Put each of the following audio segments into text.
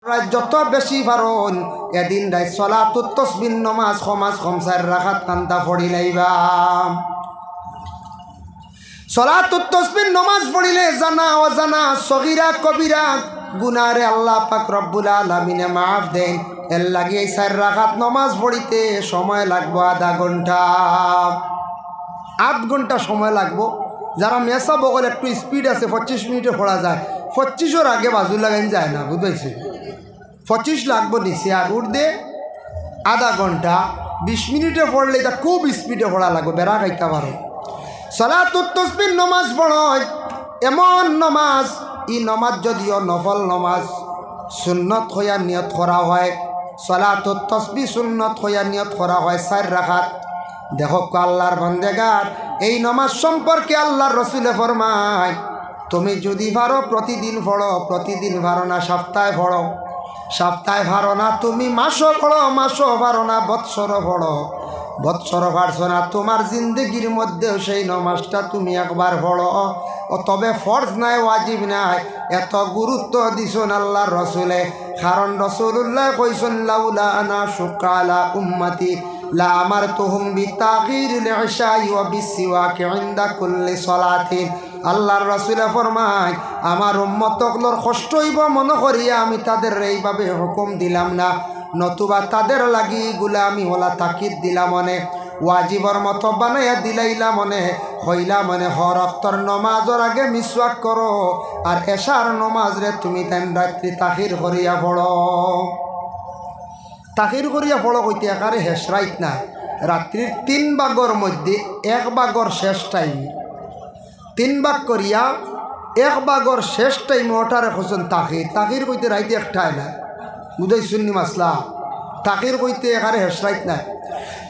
যত বেশি পারন এদিন রাত সলাতুত তাসবিহ নামাজ খমাস খমসার রাখাত কান্তা পড়ি লাইবা। সলাতুত তাসবিহ নামাজ পড়িলে জানা অজানা সগীরা কবিরা গুনারে আল্লাহ পাক রব্বুল আলামিনে মাফ দেন। এর লাগে এই 4 রাকাত নামাজ পড়িতে সময় লাগবে আধা ঘন্টা, 8 ঘন্টা সময় লাগবে। যারা মেসা বগল একটু স্পিড আছে 25 মিনিটে পড়া যায়, 25-এর আগে বাজু লাগাইন যায় না, বুঝাইছি 25 লাগবে নিচে। আর উর্দে আধা ঘন্টা 20 মিনিটে পড়লে এটা খুব স্পিডে পড়া লাগবে, বেড়া খাইতে পারো। সলাতুত তাসবিহ নামাজ পড়ো এমন নামাজ, ই নামাজ যদিও নফল নামাজ সুন্নত হইয়া নিয়ত করা হয়, সলাতুত তাসবিহ সুন্নত হইয়া নিয়ত করা হয় 4 রাকাত। দেখো আল্লাহর বান্দেগার এই নামাজ সম্পর্কে আল্লাহর রাসূল ফরমায়, তুমি যদি পারো প্রতিদিন পড়ো, প্রতিদিন পারো না সপ্তাহে পড়ো, সপ্তাহে পারো না তুমি মাসও পড়ো, মাসও পারো না বৎসরও পড়ো, বৎসর পারছো না তোমার জিন্দগির মধ্যেও সেই নামাজটা তুমি একবার পড়ো। তবে ফরজ নাই, ওয়াজিব নাই, এত গুরুত্ব দিছেন আল্লাহর রাসূলে। কারণ রাসূলুল্লাহ কইছেন লাউলা আনা শুক্কা আলা উম্মতি লা আমারতুহুম বিতাগিরিল ইশাই ওয়া বিসওয়াকি ইনদা কুল্লি সালাতিন। আল্লাহর রাসূলে ফরমায়, আমার উম্মতগুলোর কষ্ট হইব মনে করিয়া আমি তাদের এইভাবে হুকুম দিলাম না, নতুবা তাদের লাগি গুলা আমি ওলা তাকিদ দিলাম মনে, ওয়াজিবর মতো বানাইয়া দিলাইলা মনে, হইলা মনে হর অক্তর নমাজের আগে মিসওয়াক করো, আর এশার নমাজ রে তুমি তাইন রাত্রি তাখির করিয়া পড়ো। তাখির করিয়া পড়ো কইতে একারে হেসরাইত না, রাত্রির 3 ভাগর মধ্যে 1 ভাগর শেষ টাইম, 3 ভাগ করিয়া 1 ভাগর শেষ টাইম ওটারে খোঁজেন তাখির। তাখির কইতে রাইতে একটাই না, বুঝাই শুননি মাসলা, তাখির কইতে একারে হেসরাইত না।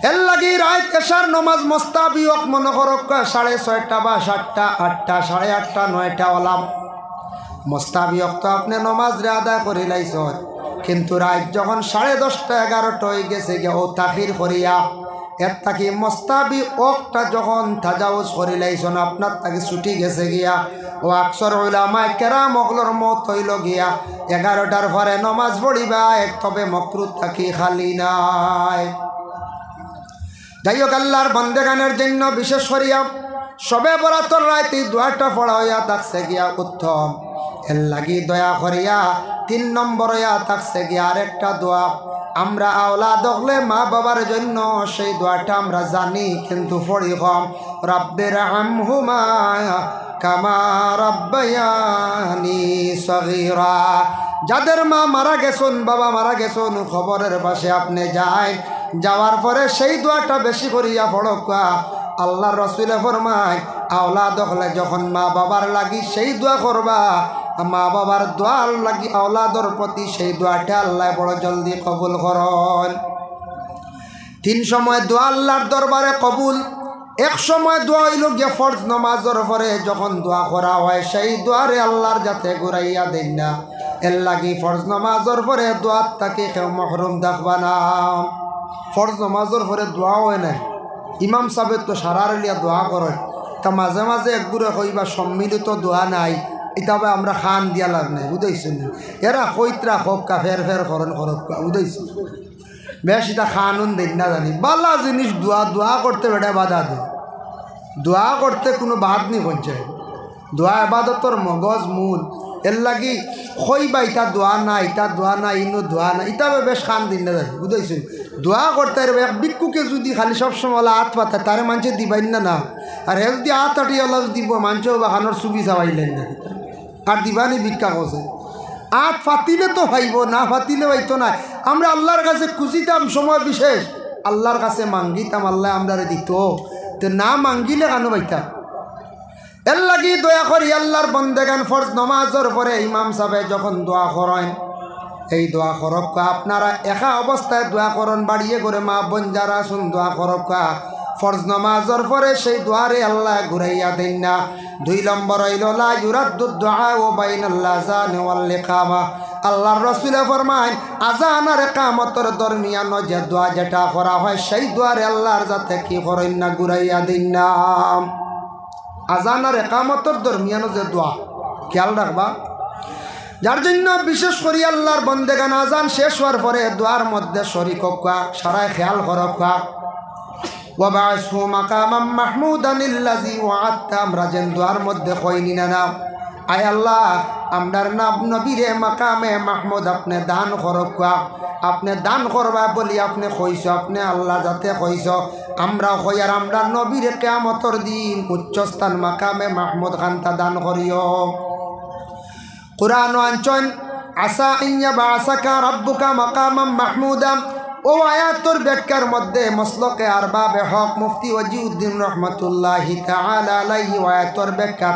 এর লাগি রাত এশার নমাজ মোস্তাবিয়ক মনে করক 6:30 বা 7টা 8টা 8:30 9টা ওলাম মোস্তাবিয়ক তো আপনি নমাজ রে আদায় করে লাইছ, কিন্তু রাত যখন 10:30 11টা হয়ে গেছে গে ও তাখির করিয়া এর তাকি মোস্তাবি ওকটা যখন তাজাউজ করে লাইছন, আপনার তাকে ছুটি গেছে গিয়া ও আকসর উলামায়ে কেরাম ওগুলোর মত হইল গিয়া 11টার পরে নমাজ পড়িবা, এক তবে মকরুহ তাকি খালি নাই। যাই হোক আল্লাহর বান্দেগানের জন্য বিশেষ করিয়া সবে বরাতর রাতে দোয়াটা পড়া হইয়া থাকছে গিয়া উত্তম। এর লাগি দয়া করিয়া 3 নম্বর হইয়া থাকছে গিয়া আরেকটা দোয়া, আমরা আওলাদ হলে মা বাবার জন্য সেই দোয়াটা আমরা জানি কিন্তু পড়ি কম, রব্বির হামহুমা কামা রাব্বায়ানি সগীরা। যাদের মা মারা গেছেন, বাবা মারা গেছেন, খবরের পাশে আপনি যাই, যাওয়ার পরে সেই দোয়াটা বেশি করিয়া পড়কা। আল্লাহর রাসূলে ফরমায়, আওলাদ হলে যখন মা বাবার লাগি সেই দোয়া করবা, মা বাবার দোয়ার লাগি আওলাদর প্রতি সেই দোয়াটা আল্লাহ বড় জলদি কবুল করেন। 3 সময় দোয়া আল্লাহর দরবারে কবুল। এক সময় দোয়া হইল গিয়া ফরজ নামাজের পরে যখন দোয়া করা হয় সেই দোয়ারে আল্লাহর যাতে ঘুরাইয়া দেন না, এর লাগি ফরজ নামাজের পরে দোয়ার তাকে কেউ মাহরুম দেখবা না। ফরজ নামাজের পরে দোয়া হয় না, ইমাম সাহেব তো সারারিয়া দোয়া করেন, তা মাঝে মাঝে একগুড়ে কইবা সম্মিলিত দোয়া নাই, ইতাবে আমরা খান দিয়া লাভ নাই, বুঝাইছেন? এরা কইত্রা খোকা ফের ফের করেন খরকা, বুঝাইছি? বেশ এটা খানুন দেন না জানি, বালা জিনিস দোয়া, দোয়া করতে বেটা বাধা দে, দোয়া করতে কোনো বাদ নি পঞ্চায়, দোয়া আবাদতর মগজ মূল। এর লাগি কইবা ইটা দোয়া না, ইটা দোয়া না, ইনো দোয়া না, ইতাবে বেশ খান দিন না জানি, বুঝাইছেন? দোয়া করতে এক ভিক্ষুকে যদি খালি সবসময় হাত পাতা তারে মানুষে দিবাইন না না, আর হে যদি হাত আটি আল্লাহ দিব মানুষও বা খানোর চুবি চাবাইলেন না, আর দিবানি ভিক্ষা করছে। হাত ফাতিলে তো ভাইব, না ফাতিলে ভাইতো না। আমরা আল্লাহর কাছে খুঁজিতাম সময় বিশেষ, আল্লাহর কাছে মাঙ্গিতাম, আল্লাহ আমরা দিত, তো না মাঙ্গিলে কেন ভাইতা? এর লাগি দয়া করি আল্লাহর বন্দেগান ফরজ নামাজের পরে ইমাম সাহেব যখন দোয়া করেন, এই দোয়া করক্কা আপনারা একা অবস্থায় দোয়া করেন, বাড়িয়ে করে মা বোন যারা শুন দোয়া করক্কা ফরজ নামাজের পরে সেই দোয়ারে আল্লাহ ঘুরাইয়া দেন না। 2 নম্বর হইল লা ইউরাদ্দু দুআ ওয়া বাইনাল আযান ওয়াল ইকামা। আল্লাহর রাসূল ফরমায়, আযান আর ইকামতের দরমিয়ান যে দোয়া যেটা করা হয় সেই দোয়ারে আল্লাহর যাতে কি করেন না, ঘুরাইয়া দেন না। আযান আর ইকামতের দরমিয়ান যে দোয়া খেয়াল রাখবা। যার জন্য বিশেষ করে আল্লাহর বন্দেগান আজান শেষ হওয়ার পরে দোয়ার মধ্যে শরীক হওয়া সারায় খেয়াল করবা ওয়াবাসহু মাকামাম মাহমুদান আল্লাযী ওয়া'আদতা আমরা যেন দোয়ার মধ্যে কইনি না আয় আল্লাহ আমরার নবীরে মাকামে মাহমুদ আপনি দান করবা আপনি দান করবা বলি আপনি কইছ আপনি আল্লাহ যাতে কইছ আমরা কই আর আমরা নবীরে কিয়ামতের দিন উচ্চস্থান মাকামে মাহমুদ খানতা দান করিও কুরআন আনচন আসা ইয়াবাসাকা রাব্বুকা মাকামাম মাহমুদা ও আয়াতর ব্যাখ্যার মধ্যে মসলকে আরবাবে হক মুফতি ওয়াজিউদ্দিন রহমাতুল্লাহি তাআলা আলাইহি আয়াতর ব্যাখ্যা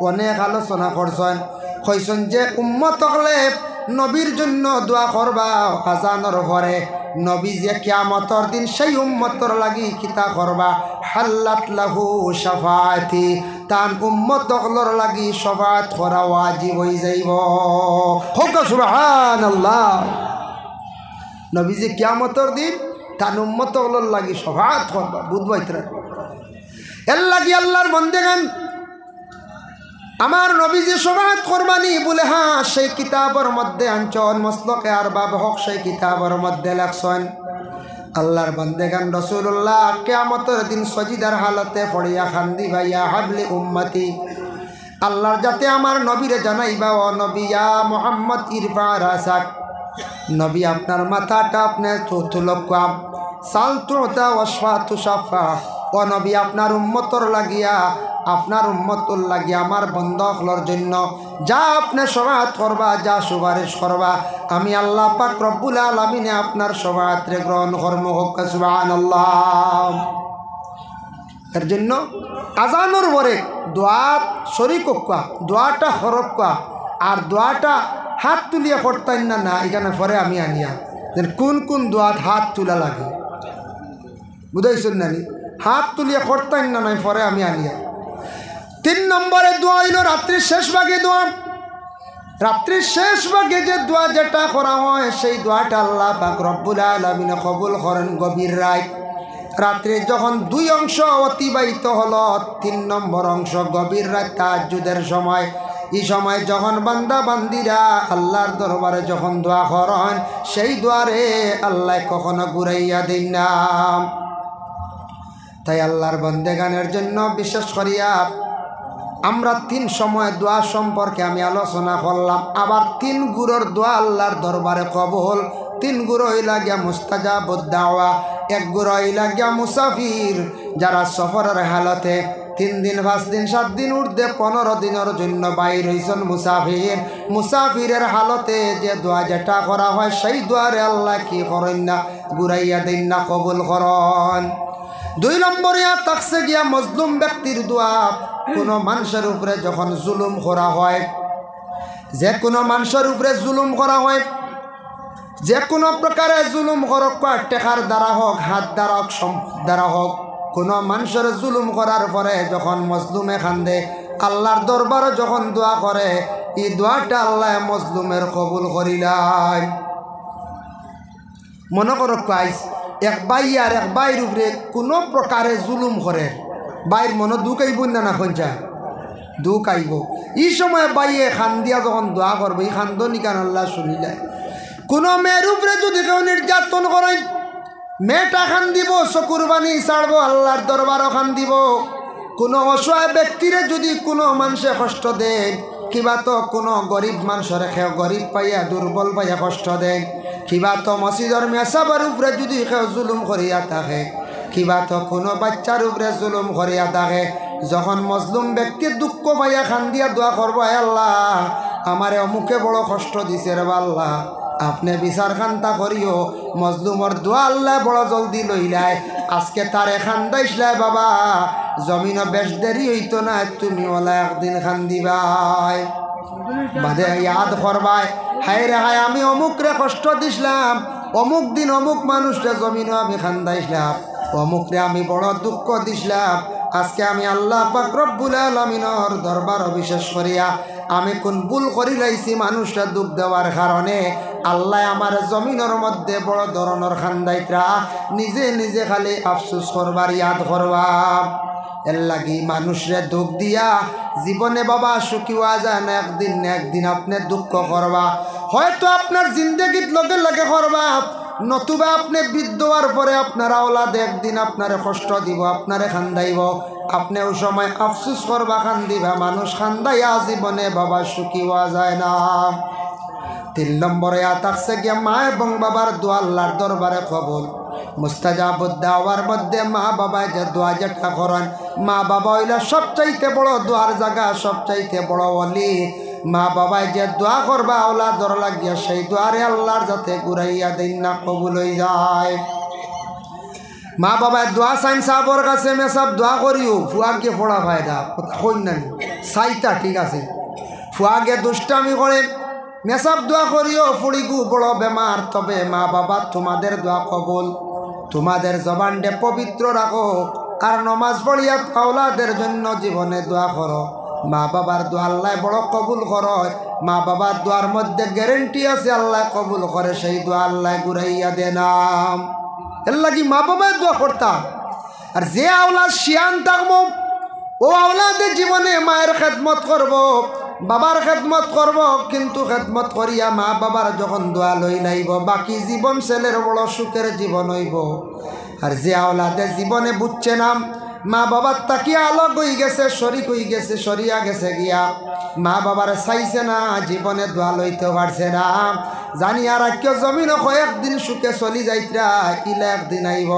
অনেক আলোচনা করছেন কইছেন যে উম্মত হলে নবীর জন্য দোয়া করবা আজানের পরে নবী যে কিয়ামতের দিন সেই উম্মতর লাগি কিতা করবা হাল্লাত লাহু শাফাআতি তান উম্মত হলর লাগি শাফাআত করা ওয়াজিব হই যাইব হোক সুবহানাল্লাহ নবী যে কিয়ামতের দিন তান উম্মত হলর লাগি শাফাআত করবা বুঝবাইতরা এর লাগি আল্লাহর বন্দেগান আমার নবী যে শাফাআত করবানি বলে হ্যাঁ সেই কিতাবের মধ্যে আনচন মসলকে আরবাব হক সেই কিতাবের মধ্যে লেখছেন আল্লাহর বন্দেগান রাসূলুল্লাহ কিয়ামতের দিন সজিদার হালতে পড়িয়া খান্দি ভাইয়া হাবলি উম্মতি আল্লাহর যাতে আমার নবীরে জানাইবা ও নবী ইয়া মুহাম্মদ ইরফা রাসাক নবী আপনার মাথাটা আপনি তুলকাম সাল তুতা ওয়াশফা তুশাফা ও নবী আপনার উম্মতর লাগিয়া আপনার উম্মতর লাগিয়া আমার বন্ধকলর জন্য যা আপনি শাফাআত করবা যা সুপারিশ করবা আমি আল্লাহ পাক রব্বুল আলামিনে আপনার শাফাআতরে গ্রহণ করব হোক সুবহানাল্লাহ এর জন্য আজানোর পরে দোয়া শরীক হওয়া দোয়াটা হরফ হওয়া আর দোয়াটা হাত তুলিয়া করতেন না এখানে পরে আমি আনিয়া যেন কোন কোন দোয়াত হাত তোলা লাগে বুঝাইছেন না হাত তুলিয়া করতেন না নাই পরে আমি আনিয়া 3 নম্বরে দোয়া হইল রাত্রির শেষ ভাগে দোয়া রাত্রির শেষ ভাগে যে দোয়া যেটা করা হয় সেই দোয়াটা আল্লাহ পাক রব্বুল আলামিন কবুল করেন গভীর রাত রাত্রে যখন 2 অংশ অতিবাহিত হলো 3 নম্বর অংশ গভীর রাত তাহাজ্জুদের সময় এই সময় যখন বান্দা বান্দিরা আল্লাহর দরবারে যখন দোয়া করেন সেই দোয়ারে আল্লাহ কখনো ঘুরাইয়া দেন না তাই আল্লাহর বন্দেগানের জন্য বিশেষ করিয়া আমরা 3 সময় দোয়া সম্পর্কে আমি আলোচনা করলাম আবার 3 গুরুর দোয়া আল্লাহর দরবারে কবুল 3 গুরু হইলা গিয়া মুস্তাজাবুদ দাওয়া 1 গুরু হইলা গিয়া মুসাফির যারা সফরের হালতে 3 দিন 5 দিন 7 দিন ঊর্ধ্বে 15 দিনের জন্য বাইর হইছেন মুসাফিরের হালতে যে দোয়া যেটা করা হয় সেই দোয়ারে আল্লাহ কি করেন না ঘুরাইয়া দেন না কবুল করেন 2 নম্বরে তাকসে গিয়া মজলুম ব্যক্তির দোয়া কোনো মানুষের উপরে যখন জুলুম করা হয় যে কোনো মানুষের উপরে জুলুম করা হয় যে কোনো প্রকারে জুলুম করক টেকার দ্বারা হোক হাত দ্বারা হোক সম্পদ দ্বারা হোক কোনো মানুষের জুলুম করার পরে যখন মজলুমে কান্দে আল্লাহর দরবারে যখন দোয়া করে এই দোয়াটা আল্লাহ মজলুমের কবুল করিলাই মনে করো কাইস এক ভাই আর এক ভাইয়ের উপরে কোনো প্রকারে জুলুম করে ভাইয়ের মনে দুঃখ আইব না খঞ্চা দুঃখ আইব এই সময় ভাইয়ে খান্দিয়া যখন দোয়া করবে এই খান্দনি কান আল্লাহ শুনিলাই কোনো মেয়ের উপরে যদি কেউ নির্যাতন করেন মেয়েটা খান দিব চকুর বাণী ছাড়বো আল্লাহর দরবারও খান দিব কোনো অসহায় ব্যক্তিরে যদি কোনো মানুষে কষ্ট দেন কিবা তো কোনো গরিব মানুষের কেউ গরিব পাইয়া দুর্বল পাইয়া কষ্ট দেন কিবা তো মসজিদের মেসাবার উপরে যদি কেউ জুলুম করিয়া থাকে কিবা তো কোনো বাচ্চার উপরে জুলুম করিয়া থাকে যখন মজলুম ব্যক্তির দুঃখ পাইয়া খান দিয়া দোয়া করবো আল্লাহ আমারে অমুকে বড় কষ্ট দিছে রে আল্লাহ আপনি বিচার খান্তা করিও মজলুমর দোয়া আল্লাহ বড় জলদি লইলাই আজকে তার খান্দাইসলাই বাবা জমিন বেশ দেরি হইতো না তুমি ওলা একদিন খান দিবাই বাদে ইয়াদ করবাই হায় রে হায় আমি অমুক রে কষ্ট দিছিলাম অমুক দিন অমুক মানুষরে জমিনও আমি খান্দাইছিলাম অমুক রে আমি বড় দুঃখ দিছিলাম আজকে আমি আল্লাহ পাক রব্বুল আলামিনের দরবার বিশেষ করিয়া আমি কোন ভুল করি লাইছি মানুষটা দুঃখ দেওয়ার কারণে আল্লাহ আমার জমিনের মধ্যে বড় ধরনের খান্দাইতরা নিজে নিজে খালি আফসোস করবার ইয়াদ করবা এর লাগি মানুষরে দুঃখ দিয়া জীবনে বাবা সুখী হওয়া যায় না। একদিন না একদিন আপনি দুঃখ করবা, হয়তো আপনার জিন্দগির লগে লগে করবা, নতুবা আপনি বৃদ্ধ হওয়ার পরে আপনার আওলাদ একদিন আপনারে কষ্ট দিব, আপনারে খান্দাইব, আপনি ওই সময় আফসুস করবা, খান্দিবা। মানুষ খান্দাইয়া জীবনে বাবা সুখী হওয়া যায় না। 3 নম্বরে থাকছে গিয়া মা এবং বাবার দোয়া আল্লাহর দরবারে কবুল। মুস্তাজাবুদ দাওয়ার মধ্যে মা বাবা যে দোয়া যেটা করেন, মা বাবা হইলা সবচাইতে বড় দোয়ার জায়গা, সবচাইতে বড় ওলি। মা বাবায় যে দোয়া করবা আওলাদর লাগিয়া, সেই দোয়ারে আল্লাহর যাতে ঘুরাইয়া দিন না কবুল হয়ে যায়। মা বাবায় দোয়া চাইন সাবর কাছে মেসাব দোয়া করিও, ফুয়াকে পড়া ফায়দা কই না চাইতা ঠিক আছে। ফুয়াকে দুষ্টামি করে মেসাব দোয়া করিও, ফুড়িগু বড় বেমার, তবে মা বাবা তোমাদের দোয়া কবুল। তোমাদের জবানটা পবিত্র রাখো, আর নমাজ পড়িয়া আওলাদের জন্য জীবনে দোয়া করো। মা বাবার দোয়া আল্লাহ বড় কবুল করো। মা বাবার দোয়ার মধ্যে গ্যারেন্টি আছে আল্লাহ কবুল করে, সেই দোয়া আল্লাহ ঘুরাইয়া দেনাম। এর লাগি মা বাবার দোয়া করতাম। আর যে আওলাদ শিয়ান থাকবো, ও আওলাদের জীবনে মায়ের খেদমত করব, বাবার খেদমত করব, কিন্তু খেদমত করিয়া মা বাবার যখন দোয়া লই লাইব, বাকি জীবন ছেলের বড় সুখের জীবন হইব। আর যে আওলাদে জীবনে বুঝছে না, মা বাবার তাকিয়া আলোক হয়ে গেছে, শরিক হয়ে গেছে, সরিয়া গেছে গিয়া, মা বাবার চাইছে না, জীবনে দোয়া লইতে পারছে না, জানি আর কেউ জমিনও কয়েকদিন সুখে চলি যাইতরা, ইলা একদিন আইব।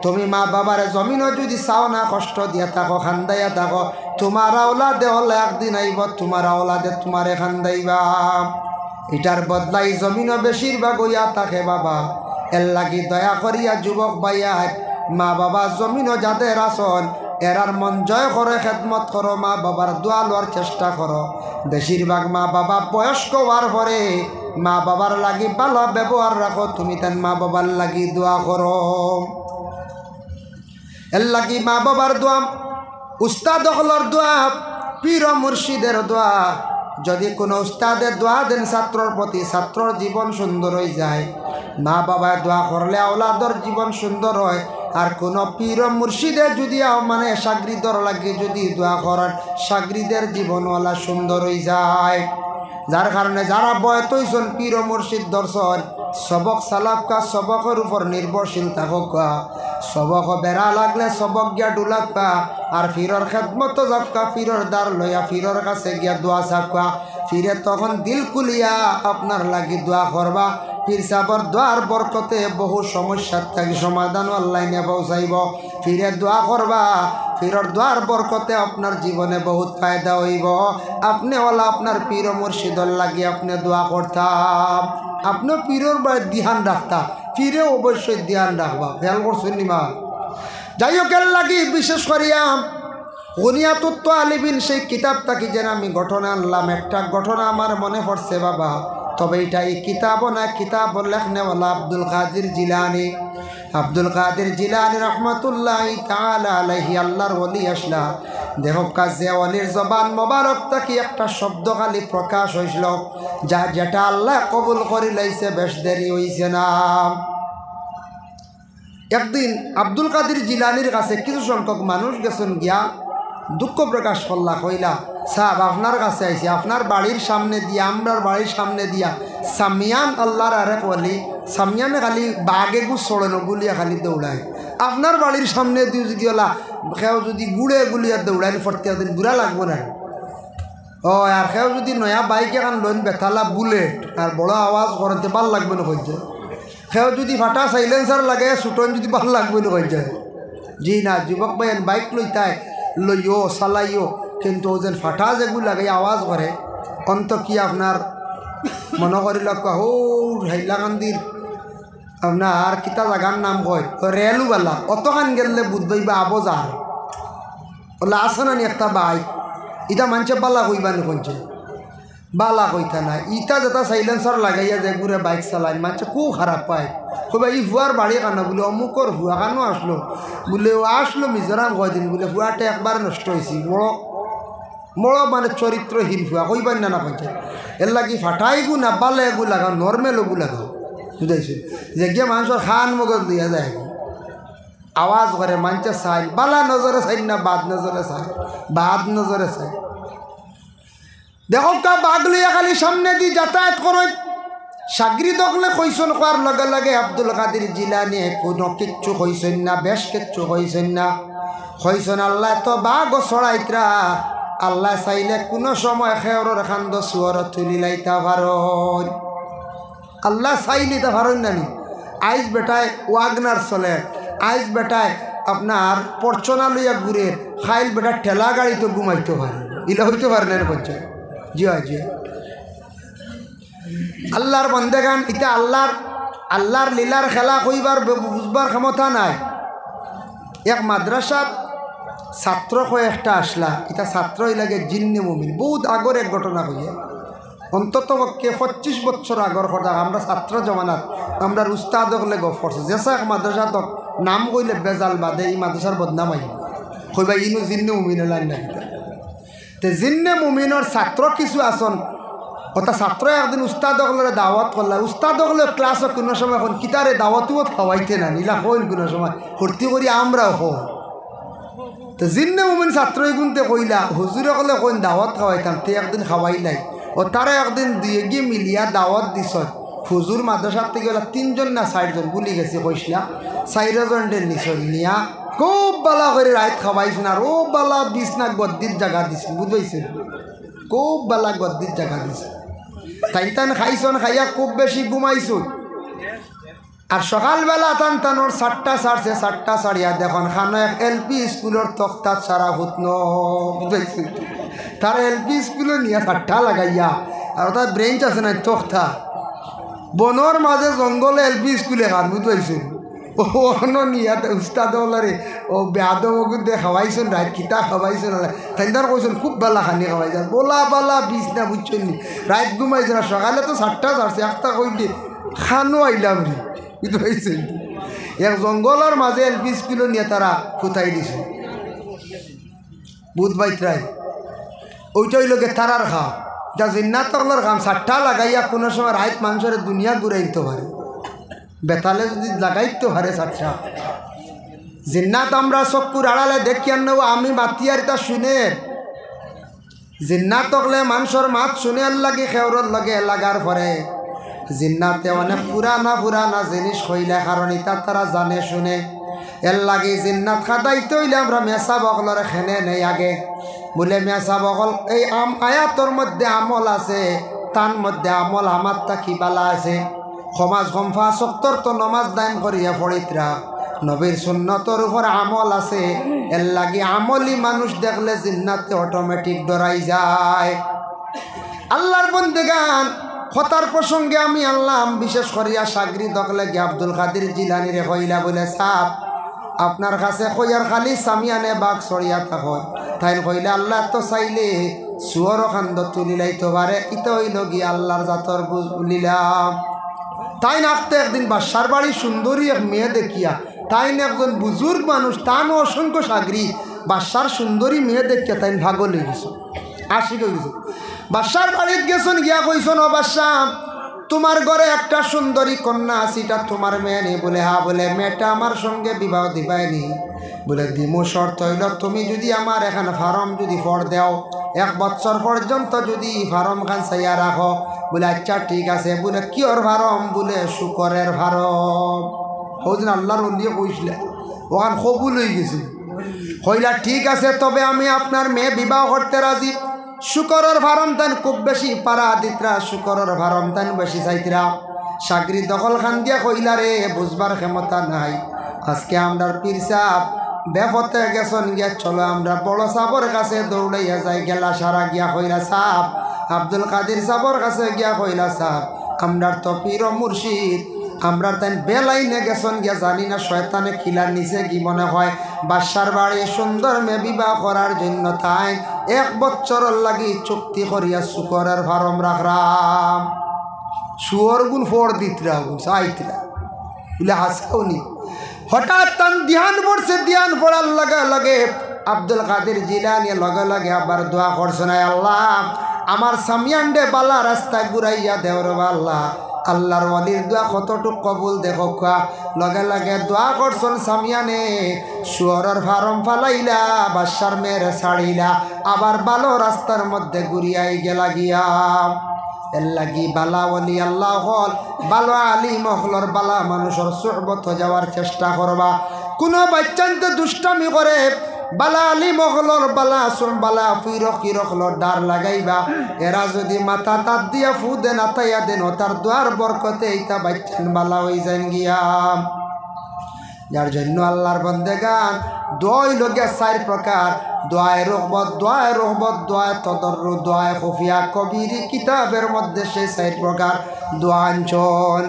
তুমি মা বাবার জমিনও যদি চাও না, কষ্ট দিয়া থাকো, খান্দাইয়া থাকো, তোমার আওলাদে হলে একদিন আইব, তোমার আওলাদে তোমারে খান্দাইবা। এটার বদলাই জমিনও বেশিরভাগ হইয়া থাকে বাবা। এর লাগি দয়া করিয়া যুবক ভাইয়া, মা বাবা জমিনও যাদের আসন, এরার মন জয় করে খেদমত করো, মা বাবার দোয়া লওয়ার চেষ্টা করো। বেশিরভাগ মা বাবা বয়স্ক হওয়ার পরে মা বাবার লাগি ভালো ব্যবহার রাখো, তুমি তার মা বাবার লাগি দোয়া করো। এর লাগি মা বাবার দোয়া, উস্তাদ হলর দোয়া, পীর মুর্শিদের দোয়া। যদি কোনো উস্তাদের দোয়া দেন ছাত্রর প্রতি, ছাত্রর জীবন সুন্দর হয়ে যায়। মা বাবার দোয়া করলে আওলাদর জীবন সুন্দর হয়। আর কোনো পীর মুর্শিদের যদি মানে সাগরিদর লাগে যদি দোয়া করেন, সাগরিদের জীবনওয়ালা সুন্দর হয়ে যায়। যার কারণে যারা বয়ত হইছেন পীর মুর্শিদ দর্শন, সবক সালাবকা, সবকের উপর নির্ভরশীল থাকা, সবক বেড়া লাগলে সবক গিয়া ডুলাকা, আর ফিরর খেদমত যাকা, ফিরর দ্বার লইয়া ফিরর কাছে গিয়া দোয়া চাকা। ফিরে তখন দিল কুলিয়া আপনার লাগি দোয়া করবা। পীর সাবর দোয়ার বরকতে বহু সমস্যার থাকি সমাধান অনলাইনে পৌঁছাইব। ফিরে দোয়া করবা, ফিরর দোয়ার বরকতে আপনার জীবনে বহুত ফায়দা হইব। আপনি ওলা আপনার পীর মুর্শিদর লাগি আপনি দোয়া করতাম, আপনার পীরের বাড়ি ধ্যান রাখতা, ফিরে অবশ্যই ধ্যান রাখবা। খেয়াল করছেন নিমা? যাই হোক, এর লাগি বিশেষ করিয়া বুনিয়াতুত আলিবিন সেই কিতাব থাকি যেন আমি ঘটনা আনলাম। একটা ঘটনা আমার মনে পড়ছে বাবা, তবে এটা এই কিতাবও না, কিতাব লেখনেওয়ালা আব্দুল কাদের জিলানি। আব্দুল কাদের জিলানি রহমতুল্লাহ তাআলা আলাইহি, আল্লাহর ওলি আসলা। দেখো কাজে ওলির জবান মোবারক থাকি একটা শব্দ খালি প্রকাশ হয়েছিল, যা যেটা আল্লাহ কবুল করে লাইছে, বেশ দেরি হইছে না। একদিন আব্দুল কাদের জিলানির কাছে কিছু সংখ্যক মানুষ গেছেন গিয়া দুঃখ প্রকাশ করলা, কইলা সাহেব আপনার কাছে আইসি, আপনার বাড়ির সামনে দিয়া, আমরার বাড়ির সামনে দিয়া সামিয়ান আল্লাহর আরেক ওলি, সামিয়ানে খালি বাঘে গু ছড়ানো গুলিয়া খালি দৌড়ায়। আপনার বাড়ির সামনে দিয়ে যদি ওলা খেও যদি গুড়ে গুলিয়া দৌড়ায় ফরতে দিন বুড়া লাগবো না। ও আর খেও যদি নয়া বাইক এখন লোন বেথালা বুলেট আর বড় আওয়াজ করতে ভাল লাগবে না কইছে। খেও যদি ফাটা সাইলেন্সার লাগে সুটন যদি ভাল লাগবে না কইছে। জি না, যুবক ভাই বাইক লইতায় লইও চালাইও, কিন্তু ও যেন ফাটা যেগুলো লাগে আওয়াজ করে, অন্ত কি আপনার মনে করিল হো হাইলাকান্দির আপনার কিতা জাগার নাম কয় রেলুবালা, অতখান গেলে বুধবাই বা আবজার ওলা আছে না একটা বাইক, ইটা মানুষে বালা কইবানি কইছে, বালা কইতা না। ইটা যেটা সাইলেন্সার লাগাইয়া যে ঘুরে বাইক চালায় মানুষে খুব খারাপ পায়। কইবা ই ভুয়ার বাড়ি কানো বলে, অমুকর ভুয়া কানো আসলো বলে, ও আসলো মিজোরাম কয়দিন বলে, ভুয়াটা একবার নষ্ট হয়েছি, বড় বড় মানে চরিত্রহীন ভুয়া কইবার না কইছে। এর লাগি ফাটাই গু না বালে এগু লাগাও, নর্মেল ওগু লাগাও, বুঝাইছে যে গিয়ে মানুষের খান মগজ দিয়া যায়। আওয়াজ করে মানছে চাই, বালা নজরে চাই না বাদ নজরে চাই, বাদ নজরে চাই। দেখো কা বাঘ লইয়া খালি সামনে দি যাতায়াত করে। সাগরিদ হকলে কইসন কোয়ার লগে লগে আব্দুল কাদের জিলানি কোনো কিচ্ছু কইসেন না, বেশ কিচ্ছু কইসেন না। কইসন আল্লাহ তো বাঘ ছড়াইতরা, আল্লাহ চাইলে কোনো সময় খেয়রের খান্দ সুয়র তুলি লাইতা পারন। আল্লাহ চাইলে তা পারন নানি। আইস বেটায় ওয়াগনার চলে, আইস বেটায় আপনার পর্চনা লইয়া ঘুরে, খাইল বেটা ঠেলা গাড়ি তো ঘুমাইতে পারে, ইলা হইতে পারে না পঞ্চায়েত। জি হয় জি। আল্লাহর বন্দেগান এটা আল্লাহর লীলার খেলা কইবার বুঝবার ক্ষমতা নাই। এক মাদ্রাসাত ছাত্র কয়েকটা আসলা, এটা ছাত্র লাগে জিন্নে মুমিন। বহুত আগর এক ঘটনা কইয়া, অন্তত পক্ষে 25 বছর আগর কথা। আমরা ছাত্র জমানাত আমরা উস্তাদ হলে গপ করছে, যেসা এক মাদ্রাসাত নাম কইলে বেজাল বাদে এই মাদ্রাসার বদনাম আই কইবা ইনু জিন্নে মুমিন লাইন না। তে জিন্নে মুমিনের ছাত্র কিছু আসন, ওটা ছাত্র একদিন উস্তাদ হলে দাওয়াত করলা। উস্তাদ হলে ক্লাসও কোনো সময় এখন কিতারে দাওয়াতও খাওয়াইতে না, নিলা হইল কোনো সময় ভর্তি করি আমরাও হই। তো জিন্নে মুমিন ছাত্র গুনতে কইলা হুজুরে কলে কইন দাওয়াত খাওয়াইতাম, তে একদিন খাওয়াইলাই। ও তারা একদিন দুই গিয়ে মিলিয়া দাওয়াত দিছ। হুজুর মাদ্রাসার থেকে গেলা 3 জন না 4 জন বলি গেছে কইসলা, 4 জনের নিচল নিয়া খুব বালা করে রাত খাওয়াইছেন। আর ও বালা বিছনা গদ্দির জায়গা দিছেন, বুঝবাইছেন, খুব বালা গদ্দির জায়গা দিছে। তাইন খাইছন, খাইয়া খুব বেশি ঘুমাইছুন। আর সকালবেলা টানোর 7টা সারছে, 7টা সারিয়া দেখুন খানো এক এলপি স্কুলের তক্তাত সারা হুতন, বুঝাইছে। তার এলপি স্কুলে নিয়ে 7টা লাগাইয়া, আর তার ব্রেঞ্চ আছে না তক্তা, বনর মাঝে জঙ্গলে এলপি স্কুলে খান, বুঝাইছে। ও নিয়া উস্তাদ হলারে ও বেদে খাওয়াইছেন, রাত খিতা খাওয়াইছেন। তাই কইছেন খুব বেলা খানি খাওয়াইছেন, বোলা বালা বিষ না বুঝছেন নি, রাত ঘুমাইছে না। সকালে তো 7টা সারছে, একটা কইলে খানো আইলাম রে, বুঝতে পারছেন। এক জঙ্গলের মাঝে এলপি স্কুলে নিয়ে তারা ফুটাই দিছে, বুধ বাইত্রাই। ওইটাই লোকে তারার খাওয়া, যা জিন্নাত তকলার খাম। 7টা লাগাইয়া কোনো সময় রাত মানুষের দুনিয়া ঘুরাই দিতে পারে, বেতালে যদি লাগাইতে পারে 7টা। জিন্নাত আমরা চকুর আড়ালে দেখি আর নেব, আমি বাতিয়ার তা শুনে জিন্নাত তকলে মানুষের মাত শুনে আর লাগে, খেওরর লাগে লাগার পরে জিন্নাতে অনেক পুরানা জিনিস হইলে, কারণ এটা তারা জানে শুনে। এর লাগে জিন্নাত খাদাইতে হইলে আমরা মেসা বকলর খেনে নেই আগে, বলে মেসা বকল এই আয়াতর মধ্যে আমল আছে, তার মধ্যে আমল আমার তা কি বালা আছে। সমাজ গম্ফা সত্তর তো নমাজ দান করিয়া পড়িতরা, নবীর সুন্নতর উপর আমল আছে। এর লাগে আমলি মানুষ দেখলে জিন্নাতে অটোমেটিক ডরাই যায়। আল্লাহর বন্দেগান হতার প্রসঙ্গে আমি আল্লাহ বিশেষ করিয়া সাগরি দখলে গিয়ে আব্দুল কাদের জিলানিরে কইলা, বলে সাপ আপনার কাছে কইয়ার খালি সামিয়ানে বাঘ ছড়িয়া থাকো। তাই কইলে আল্লাহ তো চাইলে সুয়র খান্দ তুলি লাইতে পারে, ইতে হইল গিয়ে আল্লাহর জাতর বুঝলিলাম। তাই নাকতে একদিন বাসার বাড়ি সুন্দরী এক মেয়ে দেখিয়া, তাই একজন বুজুর্গ মানুষ, তানও অসংখ্য সাগরি, বাসার সুন্দরী মেয়ে দেখিয়া তাই ভাগল হয়ে গেছে, আশিক হয়ে গেছে। বাসার বাড়িত গেছেন, গিয়া কইছেন ও বাদশা তোমার ঘরে একটা সুন্দরী কন্যা আছে, এটা তোমার মেয়ে নেই? বলে হ্যাঁ। বলে মেয়েটা আমার সঙ্গে বিবাহ দিবাইনি? বলে দিমু, শর্ত হইল তুমি যদি আমার এখানে ফার্ম যদি ফর দেও, 1 বছর পর্যন্ত যদি ফার্ম খান চাইয়া রাখো। বলে আচ্ছা ঠিক আছে। বলে কিয়র ফার্ম? বলে শুকরের ফার্ম। ওদিন আল্লাহর বলিয়ে কইছিলে, ওখান কবুল হয়ে গেছে। কইলা ঠিক আছে, তবে আমি আপনার মেয়ে বিবাহ করতে রাজি। শুকরের ফার্ম তান খুব বেশি পারা দিতরা, শুকরের ফার্ম তান বেশি চাইতরা। সাগরি দখল খান দিয়া কইলা রে বুঝবার ক্ষমতা নাই, আজকে আমরা পীর সাহেব বেপথে গেছন, গিয়া চলো আমরা বড় সাবর কাছে দৌড়াইয়া যাই। গেলা সারা গিয়া কইলা সাহেব, আব্দুল কাদের সাবর কাছে গিয়া কইলা সাহেব আমরা তো পীর মুর্শিদ, আমরা তাই বেলাইনে গেছন, গিয়া জানি না শয়তানে খিলার নিচে কি মনে হয় বাসার বাড়ি সুন্দর মেয়ে বিবাহ করার জন্য তাই 1 বছরের লাগি চুক্তি করিয়া শুকরের ফার্ম রাখরাম। শুয়র গুণ ফোর দিতরা গুণ চাইতরা বলে হাসাওনি। হঠাৎ তান ধ্যান পড়ছে, ধ্যান পড়ার লগে লগে আব্দুল কাদের জিলানি লগে লগে আবার দোয়া করছে, না আল্লাহ আমার সামিয়ান্ডে বালা রাস্তা ঘুরাইয়া দেওর আল্লাহ, আল্লাহর ওয়ালির দোয়া কতটুক কবুল দেখো লগে লগে দোয়া করছেন সামিয়ানে শুয়রের ফার্ম ফালাইলা বাদশার মেয়ের ছাড়িলা আবার ভালো রাস্তার মধ্যে ঘুরিয়াই গেলা গিয়া এর লাগি বালা ওয়ালি আল্লাহ হল ভালো আলিম হলর বালা মানুষের সুহবত যাওয়ার চেষ্টা করবা। কোনো বাচ্চানতে দুষ্টামি করে বালা আলিম হলর বালা বালা ফিরক কিরকলর ডার লাগাইবা। এরা যদি মাথা তাত দিয়া ফু দেন আতাইয়া দেন তার দোয়ার বরকতে এইটা বাচ্চান বালা হয়ে যান গিয়া। যার জন্য আল্লাহর বন্দেগান দোয়াই লগিয়া 4 প্রকার, দোয়ায় রহবত, দোয়ায় রহবত, দোয়ায় তদর্রু, দোয়ায় খুফিয়া। কবিরি কিতাবের মধ্যে সেই 4 প্রকার দোয়া আনছন।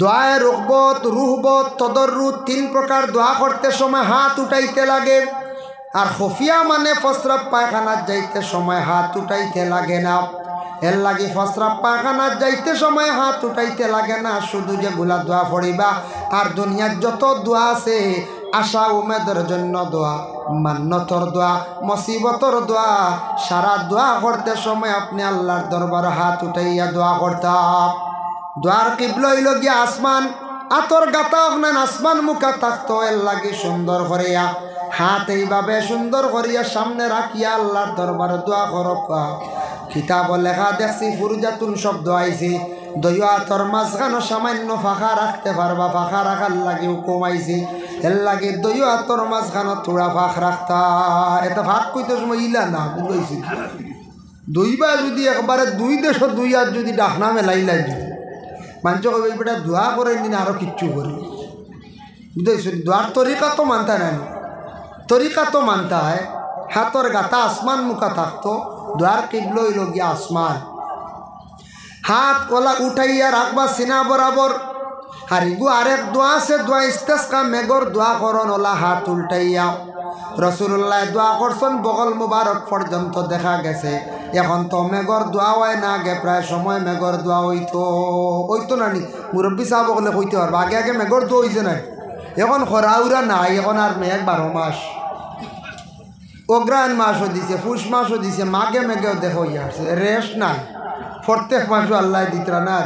দোয়ায় রহবত, রুহবত, তদর্রু 3 প্রকার দোয়া করতে সময় হাত উঠাইতে লাগে। আর খুফিয়া মানে প্রস্রাব পায়খানার যাইতে সময় হাত উঠাইতে লাগে না। এর লাগে প্রস্রাব পায়খানার যাইতে সময় হাত উঠাইতে লাগে না, শুধু যেগুলা দোয়া পড়িবা। আর দুনিয়ার যত দোয়া আছে আশা উমেদের জন্য দোয়া, মান্নতর দোয়া, মুসিবতর দোয়া, সারা দোয়া করতে সময় আপনি আল্লাহর দরবার হাত উঠাইয়া দোয়া করতাম। দোয়ার কিবলা হইল গিয়া আসমান, আতর গাতা আপনার আসমান মুখা থাকতো। এর লাগে সুন্দর করিয়া হাত এইভাবে সুন্দর করিয়া সামনে রাখিয়া আল্লাহর দরবার দোয়া করবা। কিতাব লেখা দেখছি ফুরজাতুন শব্দ আইছি, দইয়া তোর মাঝখানো সামান্য ফাঁকা রাখতে পারবা, ফাঁকা রাখার লাগে হুকুম আইছি। এর লাগে দইয়া তোর মাঝখানো থোড়া ফাঁক রাখতা। এটা ফাঁক কইতে সময় ইলা না বুঝাইছি। দুইবা যদি একবারে 2 দেশ 2 হাত যদি ডাকনা মেলাইলাই যদি মানুষ কবে বেটা দোয়া করে নিন আরও কিচ্ছু করি বুঝাইছি। দোয়ার তরিকা তো মানতা নাই, তরিকা তো মানতা হয়। হাতর গাতা আসমান মুখা থাকতো, দোয়ার কিবলা হইল গিয়া আসমান। হাত ওলা উঠাইয়া রাখবা সিনা বরাবর। আর ইগু আরেক দোয়া আছে, দোয়া ইস্তেসকা মেঘর দোয়া করন ওলা হাত উল্টাইয়া। রসুল্লাহ দোয়া করছেন বগল মুবারক পর্যন্ত দেখা গেছে। এখন তো মেঘর দোয়া হয় না, আগে প্রায় সময় মেঘর দোয়া হইতো না নি। মুরব্বী সাহেব বলে হইতে পারবো, আগে আগে মেঘর দোয়া হয়েছে না। এখন খরাউরা নাই, এখন আর মেঘ 12 মাস। অগ্রায়ণ মাসও দিছে, পুষ মাসও দিছে, মাঘে মেঘেও দেখো আসছে, রেস্ট নাই। প্রত্যেক মাসও আল্লাহ দিতরা না।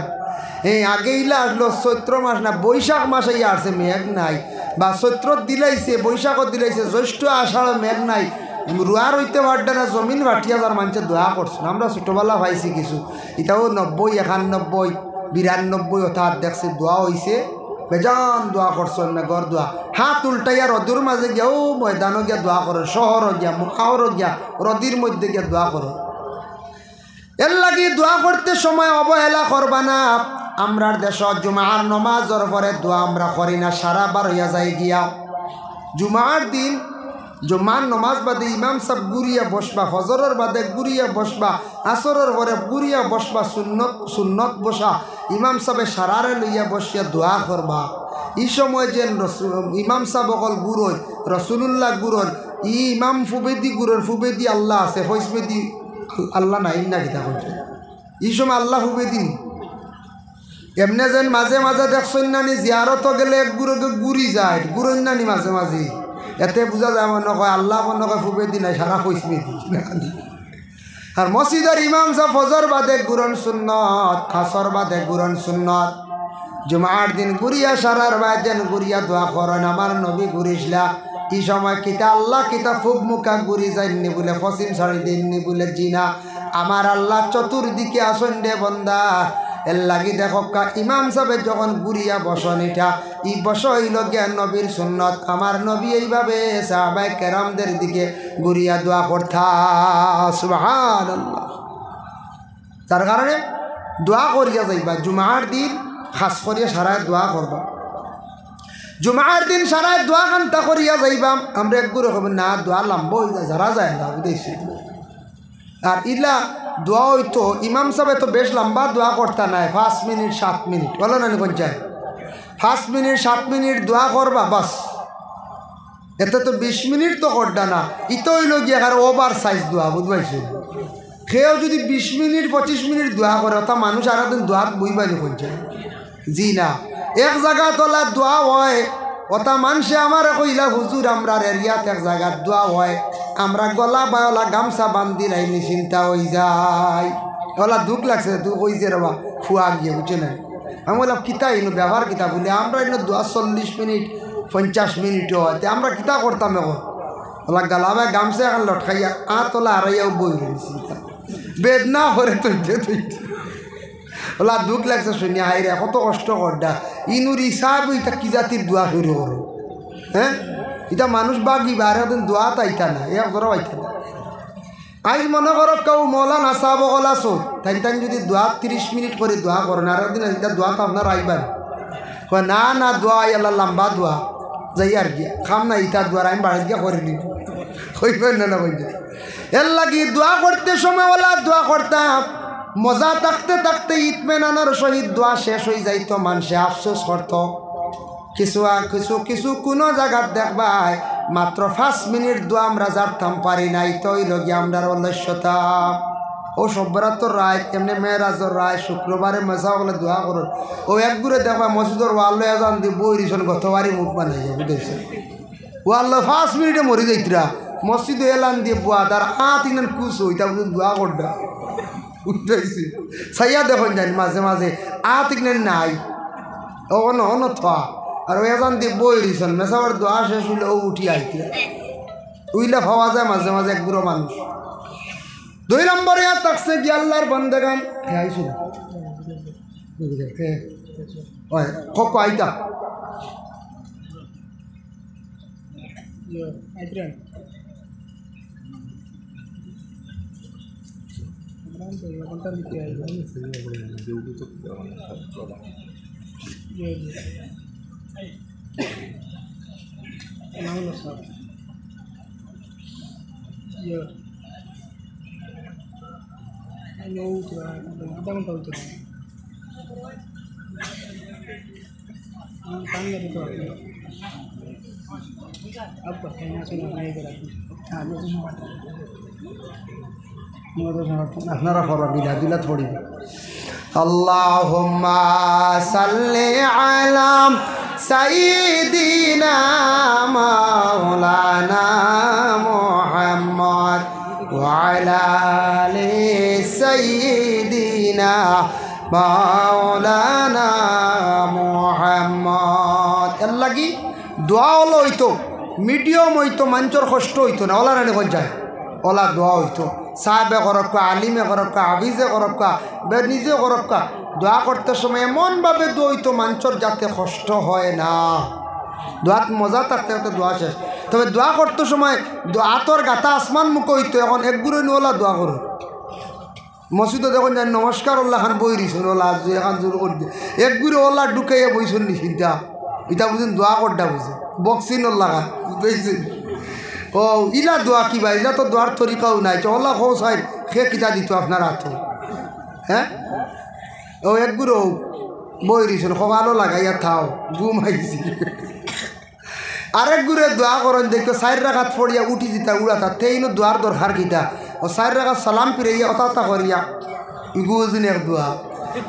এই আগে ইলা আসলো চৈত্র মাস না বৈশাখ মাসে আসছে মেঘ নাই, বা চৈত্র দিলাইছে বৈশাখও দিলাইছে, জ্যৈষ্ঠ আষাঢ় মেঘ নাই। রুয়ার হইতে পারবে না, জমিন ভাটিয়া যার মানুষের দোয়া করছে। আমরা ছোটোবেলা পাইছি কিছু, এটাও 90, 91, 92 অর্থাৎ দেখছি দোয়া হয়েছে। বেজান দোয়া করছেন মেঘর দোয়া। হাত উল্টাইয়া রদির মাঝে গিয়া ও ময়দানও গিয়া দোয়া করো, শহরও গিয়া মুখাওরও গিয়া রদির মধ্যে গিয়া দোয়া করো। এর লাগি দোয়া করতে সময় অবহেলা করবা না। আমরার দেশ জুমার নমাজর পরে দোয়া আমরা করি না, সারা বার হইয়া যায় গিয়া। জুমার দিন জুমার নমাজ বাদে ইমাম সাহেব গুরিয়া বসবা, ফজরের বাদে গুরিয়া বসবা, আসরের পরে গুরিয়া বসবা, সুন্নত বসা। ইমাম সাহেব সারারে লইয়া বসিয়া দোয়া করবা। এই সময় যে ইমাম সাহেব অকল গুরুন, রসুল্লাহ গুরুন, ইমাম ফুবেদি গুরুন, ফুবেদি আল্লাহ আছে, ফৈসবেদি আল্লাহ নাই না কিতা করছে। এই সময় আল্লাহ ফুবেদি এমনি যেন মাঝে মাঝে দেখছেন নানি জিয়ারত গেলে এক গুরুকে গুড়ি যায়, গুরুন নানি মাঝে মাঝে। এতে বোঝা যায় মনে হয় আল্লাহ মনে হয় ফুবেদি নাই, সারা ফৈসবেদি। আর মসজিদের ইমাম সাহেব ফজর বাদে গুরন সুন্নত, আসর বাদে গুরন সুন্নত। জুমার দিন গুরিয়া সারার বাজেন গুরিয়া দোয়া করেন আমার নবী গুরিসলা। এই সময় কিতা আল্লাহ কিতা ফুব মুখা গুরি যায়নি বলে, পশ্চিম ছাড়ি দেননি বলে, জিনা আমার আল্লাহ চতুর্দিকে আসন দে বন্দা। এর লাগি দেখো ইমাম সাহেব যখন গুরিয়া বসন, এটা ই বস হইল জ্ঞান নবীর সুন্নত। আমার নবী এইভাবে সাহাবায়ে কেরামদের দিকে গুরিয়া দোয়া করতা। সুবহানাল্লাহ। তার কারণে দোয়া করিয়া যাইবা। জুমার দিন খাস করিয়া সারায় দোয়া করবা। জুমার দিন সারায় দোয়া কান্তা করিয়া যাইবা। আমরা একগুলো হবেন না, দোয়া লম্ব হয়ে যায়, যারা যায় না বুঝেছি। আর ইলা দোয়া হইতো ইমাম সাহেব তো বেশ লম্বা দোয়া করতা নাই, 5 মিনিট 7 মিনিট বলো না পঞ্চায়েত। 5 মিনিট 7 মিনিট দোয়া করবা বাস। এতে তো 20 মিনিট তো করডা না, ইতো হইল গিয়ে আর ওভার সাইজ দোয়া বুঝবাইছে। সেও যদি 20 মিনিট 25 মিনিট দোয়া করে তা মানুষ আর দিন দোয়াত বইবানি পঞ্চায়েত। জি না, এক জায়গা তোলা দোয়া হয় ওটা মানুষে আমার কইলা হুজুর আমরা এরিয়াত এক জায়গার দোয়া হয়, আমরা গলা বায়লা গামছা বান্ধি লাইনি চিন্তা হয়ে যায়। ওলা দুঃখ লাগছে তুই কইছে রে বা ফুয়া গিয়ে বুঝছে না আমি বললাম কিতা ইনো ব্যবহার কিতা বলি আমরা ইনো 40 মিনিট 50 মিনিটও হয় আমরা কিতা করতাম এখন ওলা গালাবে গামছে এখন লটকাইয়া তোলা হারাইয়াও বই রয়েছি বেদনা করে তুইতে ওলা দুঃখ লাগছে শুনি হাইরে কত কষ্ট করডা ইনুর হিসাব ইটা কি জাতির দোয়া শুরু করো হ্যাঁ এটা মানুষ বাগিবা আর ওদিন দোয়া তাইতা না এক ধরো আইতা না আজ মনে করো কেউ মৌলানা সাহেব গলাছো তাই যদি দোয়া 30 মিনিট করে দোয়া করো না আর একদিন এটা দোয়া তো আপনার আইবার না না দোয়া আল্লাহ লম্বা দোয়া যাই আর কি খাম না ইটা দোয়ার আমি বাড়ি গিয়ে করে নিব হইবেন না বলতে এর লাগি দোয়া করতে সময় ওলা দোয়া করতাম মজা থাকতে থাকতে ইতমেনানোর সহিত দোয়া শেষ হয়ে যাইতো মানুষে আফসোস করত কিছু কিছু কিছু কোনো জায়গার দেখবাই মাত্র 5 মিনিট দোয়া আমরা জানতাম পারি নাই তো ওই লগে আমরা অলস্যতা ও সব্বরাতর রায় এমনি মেয়েরাজর রায় শুক্রবারে মজা বলে দোয়া করো ও একগুড়ে দেখবা মসজিদর ওয়াল্লো এজন দিয়ে বই রিসন গতবারই মুখ বানাই যাবে বুঝেছে ওয়াল্লো 5 মিনিটে মরি যাইতরা মসজিদ এলান দিয়ে বুয়া তার তিন কুস হইতা বুঝুন দোয়া করডা উঠেছি সাইয়া দেখুন জানি মাঝে মাঝে তিন নাই অন অন থা আর ওই এজন দিয়ে বই রিসন মেসাবার দোয়া শেষ হইলে ও উঠি আইতে উইলে পাওয়া যায় মাঝে মাঝে এক বুড়ো মানুষ 2 নম্বরে আর থাকছে কি আল্লাহর বন্দেগান আইসুন কক আইতা আপনারা খবর বিলা দিলা থোড়ি আল্লাহুম্মা সাল্লি আলা সাইয়্যিদিনা মাওলানা মুহাম্মদ ওয়া আলা আলি সাইয়্যিদিনা মাওলানা মুহাম্মদ আল্লাহ কি দোয়া হলো হইতো মিডিয়াম হইতো মানুষের কষ্ট হইতো না ওলা রানি কোন যায় ওলা দোয়া হইতো সাহেবে করক্কা আলিমে করক্কা হাফিজে করক্কা বে নিজে করক্কা দোয়া করতে সময় এমনভাবে দোয়া হইতো মানুষের যাতে কষ্ট হয় না দোয়াত মজা থাকতে থাকতে দোয়া শেষ তবে দোয়া করতে সময় আতর গাতা আসমান মুখ হইতো এখন একগুড়ে নিয়ে ওলা দোয়া করো মসজিদে দেখুন জানি নমস্কার ওল্লা খান বই দিছেন ওলা এখন জোর করে দিয়ে একগুড়ে ওলা ঢুকাইয়া বইছেন নিচিন্তা এটা বুঝুন দোয়া করটা বুঝে বক্সিন ওল্লা খান বুঝতেছেন ও ইলা দোয়া কিবা ইলা তো দোয়ার তরিকাও নাই ওলা খো সাহেব সে কিতা দিত আপনার হাত হ্যাঁ ও একগুড়ো বই দিছেন সকালও লাগাইয়া থাও ঘুম আইছি আরেক গুড়ে দোয়া করেন দেখো 4 রাকাত পড়িয়া উঠি দিতা উড়াতা তেইনো দোয়ার দরকার কিতা ও 4 রাকাত সালাম পিরাইয়া অতা করিয়া ইগুজিনের দোয়া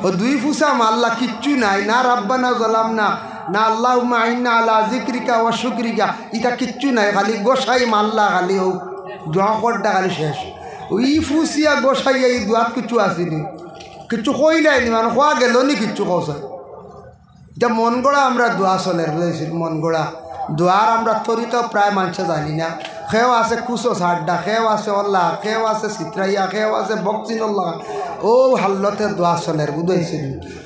ও 2 ফুসা আল্লাহ কিচ্ছু নাই না রাব্বানা জালামনা না আল্লাহুম্মা আইন্না আলা যিকরিকা ওয়া শুকরিকা এটা কিচ্ছু নাই খালি গোসাই মাল্লা খালি ও দোয়া করটা খালি শেষ ওই ফুসিয়া গোসাইয়া এই দোয়াত কিছু আসেনি কিছু কইলাই নি মানে খোয়া গেল নি কিচ্ছু কৌশা এটা মন গড়া আমরা দোয়া চলের বুঝেছি মন গড়া দোয়ার আমরা তরিকা প্রায় মানুষে জানি না খেও আছে কুসো সাড্ডা খেও আছে অল্লাহ খেও আছে চিত্রাইয়া খেও আছে বকচিনল্লাহ ও হাল্লতে দোয়া চলের বুঝেছি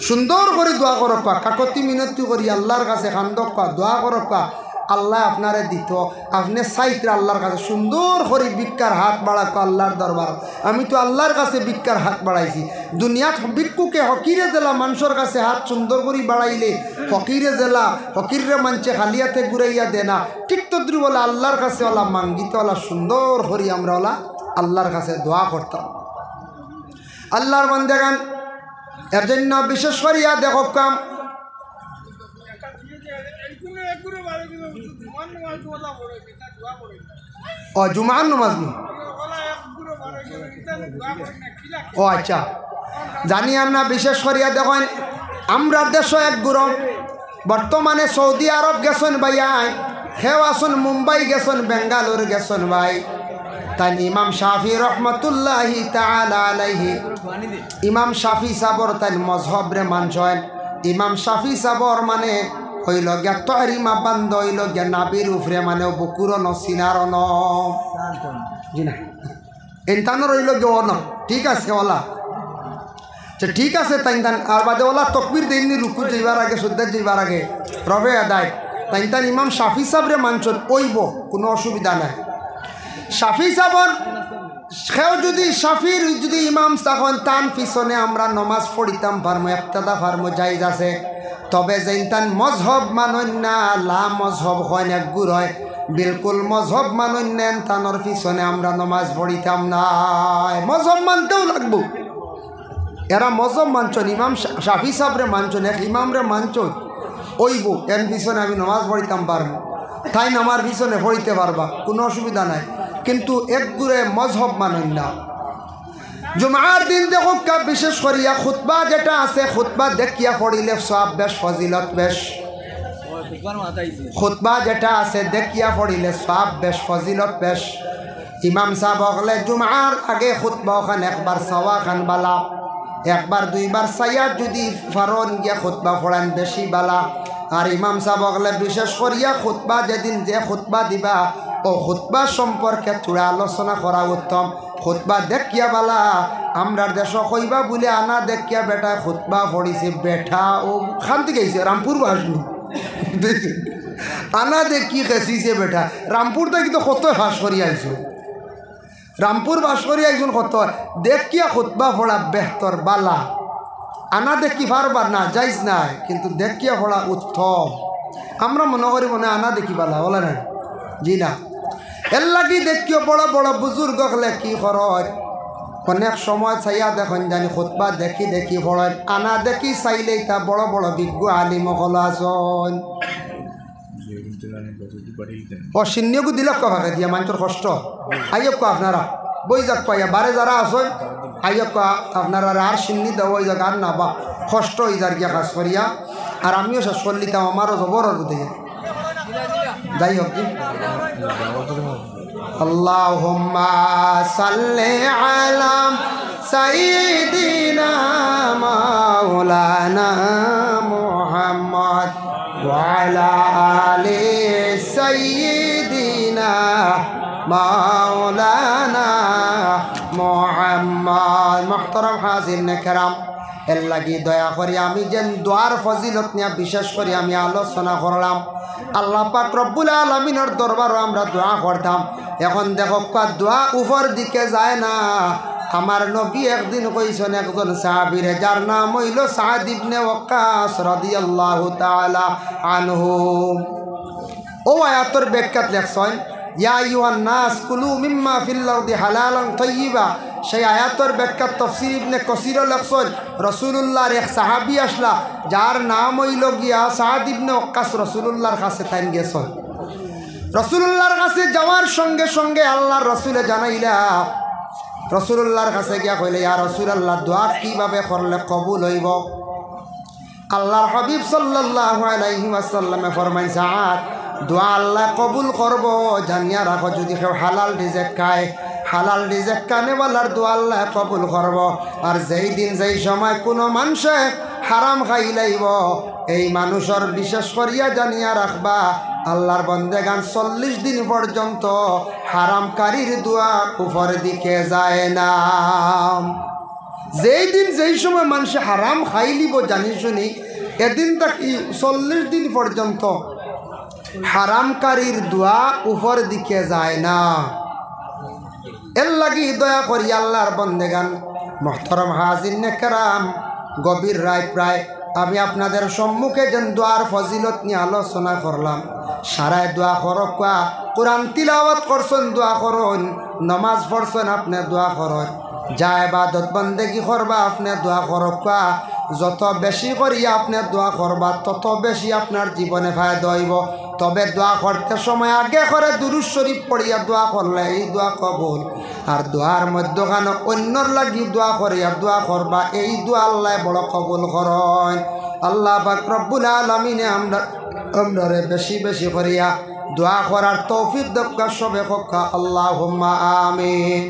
সুন্দর করে দোয়া করক কাকতি মিনতি করি আল্লাহর কাছে কান্দক দোয়া করক আল্লাহ আপনারে দিত আপনি চাইতে আল্লাহর কাছে সুন্দর করে ভিক্ষার হাত বাড়াক আল্লাহর দরবার আমি তো আল্লাহর কাছে ভিক্ষার হাত বাড়াইছি দুনিয়াত ভিক্ষুকে হকিরে জেলা মানুষের কাছে হাত সুন্দর করে বাড়াইলে হকিরে জেলা হকিরে মানছে খালিয়াতে ঘুরাইয়া দে না ঠিক তদ্রু বলে আল্লাহর কাছে ওলা মাঙ্গিতে ওলা সুন্দর করে আমরা ওলা আল্লাহর কাছে দোয়া করতাম আল্লাহর বান্দাগান এর জন্য বিশেষ করিয়া দেখো কাম ও জুমার নমাজ নি ও আচ্ছা জানি আমরা বিশেষ করিয়া দেখেন আমরা দেশ এক গুরু বর্তমানে সৌদি আরব গেছেন ভাইয়া সেও আসুন মুম্বাই গেছেন বেঙ্গালোর গেছেন ভাই তাই ইমাম শাফি রহমতুল্লাহি তাআলা আলাইহি ইমাম শাফি সাবর তাই মজহব রে মানছেন ইমাম শাফি সাবর মানে হইল গিয়া তহরিমা বান্ধ হইল গিয়া নাবির উফরে মানে বুকুর নসিনার ন জি না এনতানো রইল গিয়ে ন ঠিক আছে ওলা ঠিক আছে তাই তান আর বাদে ওলা তকবির দেননি রুকু যাইবার আগে শুদ্ধা যাইবার আগে রবে আদায় তাই তান ইমাম শাফি সাবরে মানছেন ওইব কোনো অসুবিধা নাই শাফি সাবর সেও যদি শাফির যদি ইমাম তখন তান পিছনে আমরা নমাজ পড়িতাম পারমো একতাদা পারমো জায়েজ আছে তবে যেন মজহব মানন না লা মজহব হয় না গুর হয় বিলকুল মজহব মানন নেন তানোর পিছনে আমরা নমাজ পড়িতাম না মজহব মানতেও লাগবো এরা মজহব মানছন ইমাম শাফি সাবরে মানছন এক ইমামরে মানছন ওইব এর পিছনে আমি নমাজ পড়িতাম পারবো তাই আমার পিছনে পড়িতে পারবা কোনো অসুবিধা নাই কিন্তু এক গুরে মজহব মানন না জুমার দিন দেখো বিশেষ করিয়া খুতবা যেটা আছে খুতবা দেখিয়া পড়িলে সব বেশ ফজিলত বেশ খুতবা যেটা আছে দেখিয়া পড়িলে সব বেশ ফজিলত বেশ ইমাম সাহেব হলে জুমার আগে খুতবা খান একবার সওয়া খান বালা একবার দুইবার সাইয়া যদি ফারন গিয়া খুতবা পড়ান বেশি বালা আর ইমাম সাহেব হলে বিশেষ করিয়া খুতবা যেদিন যে খুতবা দিবা ও খুতবা সম্পর্কে থোড়া আলোচনা করা উত্তম খুতবা দেখিয়া বালা আমরার দেশ কইবা বলে আনা দেখিয়া বেটা খুতবা পড়িছে বেঠা ও খান্তি গেছে রামপুর ভাসনু আনা দেখি খেসিছে বেটা রামপুর থেকে তো কত ভাস করি আইছো রামপুর ভাস করি আইসুন কত দেখিয়া খুতবা পড়া বেহতর বালা আনা দেখি পারবার না যাইস নাই কিন্তু দেখিয়া পড়া উত্তম আমরা মনে করি মনে আনা দেখি বালা বলে না জি না এর লাগি দেখিও বড় বড় বুজুর্গ হলে কি খরচ অনেক সময় চাইয়া দেখেন জানি খুতবা দেখি দেখি পড়েন আনা দেখি চাইলেই তা বড় বড় বিজ্ঞ আলিম হল আসন অশিন্যকু দিলক ভাগে দিয়া মানুষের কষ্ট আইয়ক আপনারা বই যাক পাইয়া বারে যারা আসেন আইয়ক আপনারা আর সিন্নি দেওয়া ওই যাক আর না বা কষ্ট হয়ে যার গিয়া কাজ করিয়া আর আমিও শেষ করলিতাম আমারও জবর দিকে যাই হোক আল্লাহুম্মা সাল্লি আলা সাইয়্যিদিনা মাওলানা মুহাম্মদ ওয়া আলা আলি সাইয়্যিদিনা মাওলানা মুহাম্মদ মুহতারাম হাজিরিন কিরাম এর লাগি দয়া করি আমি যেন দোয়ার ফজিলত নিয়ে বিশেষ করে আমি আলোচনা করলাম আল্লাহ পাক রব্বুল আলামিনের দরবারও আমরা দোয়া করতাম এখন দেখো দোয়া উপর দিকে যায় না আমার নবী একদিন কইছেন একজন সাহাবীরে যার নাম হইল সাদ ইবনে ওয়াক্কাস রাদিয়াল্লাহু তাআলা আনহু ও আয়াতের ব্যাখ্যাত লেখছেন ইয়া আইয়ুহান নাস কুলু মিম্মা ফিল আরদি হালালান তাইয়্যিবা সেই আয়াতের ব্যাখ্যা তাফসীর ইবনে কাসীর লেখছেন রাসূলুল্লাহর এক সাহাবী আসলা যার নাম হইল গিয়া সাদ ইবনে ওয়াক্কাস রাসূলুল্লাহর কাছে তাইন গেছেন রাসূলুল্লাহর কাছে যাওয়ার সঙ্গে সঙ্গে আল্লাহর রাসূলে জানাইলা রাসূলুল্লাহর কাছে গিয়া কইলে ইয়া রাসূলুল্লাহ দোয়া কিভাবে করলে কবুল হইব আল্লাহর হাবিব সাল্লাল্লাহু আলাইহি ওয়াসাল্লামে ফরমাই সাদ দোয়া আল্লাহ কবুল করব জানিয়া রাখো যদি কেউ হালাল রিজিক খায় হালাল রিজিক কানেওয়ালার দোয়া আল্লাহ কবুল করব আর যেই দিন যেই সময় কোনো মানুষে হারাম খাই লাইব এই মানুষের বিশেষ করিয়া জানিয়া রাখবা আল্লাহর বন্দেগান 40 দিন পর্যন্ত হারামকারীর দোয়া উপর দিকে যায় না যেই দিন যেই সময় মানুষে হারাম খাই লিব জানি শুনি এদিন তাকি 40 দিন পর্যন্ত হারামকারীর দোয়া উপর দিকে যায় না এর লাগি দয়া করি আল্লাহর বন্দেগান মুহতারাম হাজিরিন কিরাম গভীর রাত প্রায় আমি আপনাদের সম্মুখে যেন দোয়ার ফজিলত নিয়ে আলোচনা করলাম সারায় দোয়া করক কোরআন তিলাওয়াত করছেন দোয়া করুন নমাজ পড়ছেন আপনি দোয়া করুন যা ইবাদত বন্দেগি করবা আপনি দোয়া করক যত বেশি করিয়া আপনি দোয়া করবা তত বেশি আপনার জীবনে ফায়দা হইব তবে দোয়া করতে সময় আগে করে দুরূদ শরীফ পড়িয়া দোয়া করলে এই দোয়া কবুল আর দোয়ার মধ্যখানে অন্যর লাগি দোয়া করিয়া দোয়া করবা এই দোয়া আল্লাহ বড় কবুল করেন আল্লাহ পাক রব্বুল আলামিন আমরা বেশি বেশি করিয়া দোয়া করার তৌফিক দক্কা সবে হক্কা আল্লাহুম্মা আমিন।